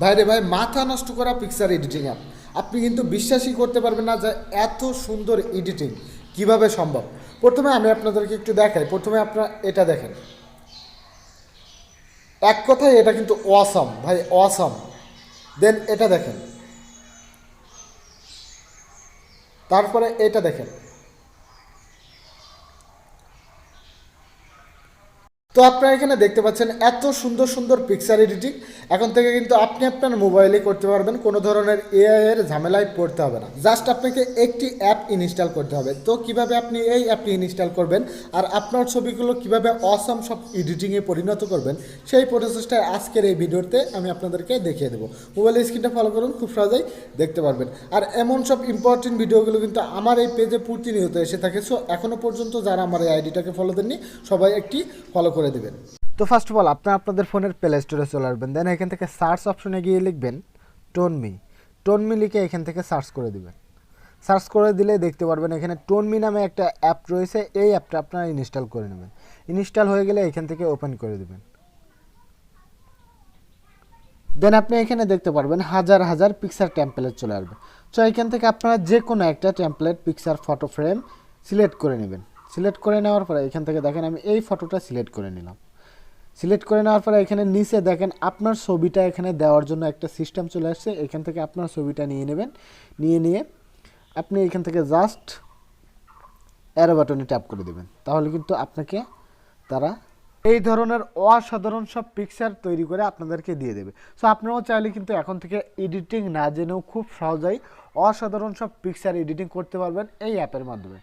ভাই রে ভাই, মাথা নষ্ট করা পিকচার এডিটিং অ্যাপ। আপনি কিন্তু বিশ্বাসই করতে পারবেন না যে এত সুন্দর এডিটিং কিভাবে সম্ভব। প্রথমে আমি আপনাদেরকে একটু দেখাই। প্রথমে আপনারা এটা দেখেন, এক কথায় এটা কিন্তু অসাম ভাই, অসাম। দেন এটা দেখেন, তারপরে এটা দেখেন। তো আপনারা এখানে দেখতে পাচ্ছেন এত সুন্দর সুন্দর পিকচার এডিটিং। এখন থেকে কিন্তু আপনি আপনার মোবাইলে করতে পারবেন, কোনো ধরনের এআই এর ঝামেলায় পড়তে হবে না। জাস্ট আপনাকে একটি অ্যাপ ইনস্টল করতে হবে। তো কিভাবে আপনি এই অ্যাপটি ইনস্টল করবেন আর আপনার ছবিগুলো কিভাবে অসম সব এডিটিংয়ে পরিণত করবেন, সেই প্রসেসটা আজকের এই ভিডিওতে আমি আপনাদেরকে দেখিয়ে দেবো। মোবাইলের স্ক্রিনটা ফলো করুন, খুব সহজেই দেখতে পারবেন। আর এমন সব ইম্পর্টেন্ট ভিডিওগুলো কিন্তু আমার এই পেজে প্রতিনিয়ত এসে থাকে। সো এখনও পর্যন্ত যারা আমার এই আইডিটাকে ফলো দেননি, সবাই একটি ফলো করে দেবেন। তো ফার্স্ট অফ অল আপনাদের ফোনের প্লে স্টোরে চলে আসবেন। দেন এখান থেকে সার্চ অপশনে গিয়ে লিখবেন টোনমি। টোনমি লিখে এখান থেকে সার্চ করে দিবেন। সার্চ করে দিলে দেখতে পারবেন এখানে টোনমি নামে একটা অ্যাপ রয়েছে। এই অ্যাপটা আপনারা ইনস্টল করে নেবেন। ইনস্টল হয়ে গেলে এখান থেকে ওপেন করে দেবেন। দেন আপনি এখানে দেখতে পারবেন হাজার হাজার পিকচার টেমপ্লেট চলে আসবে। সো এখান থেকে আপনারা যে কোনো একটা template picture photo frame select করে নেবেন। সিলেক্ট করে নেওয়ার পরে এখান থেকে দেখেন আমি এই ফটোটা সিলেক্ট করে নিলাম। সিলেক্ট করে নেওয়ার পরে এখানে নিচে দেখেন আপনার ছবিটা এখানে দেওয়ার জন্য একটা সিস্টেম চলে আসছে। এখান থেকে আপনার ছবিটা নিয়ে নেবেন। নিয়ে আপনি এখান থেকে জাস্ট অ্যারো বাটনে ট্যাপ করে দেবেন। তাহলে কিন্তু আপনাকে তারা এই ধরনের অসাধারণ সব পিকচার তৈরি করে আপনাদেরকে দিয়ে দেবে। সো আপনারাও চাইলে কিন্তু এখন থেকে এডিটিং না জেনেও খুব সহজেই অসাধারণ সব পিকচার এডিটিং করতে পারবেন এই অ্যাপের মাধ্যমে।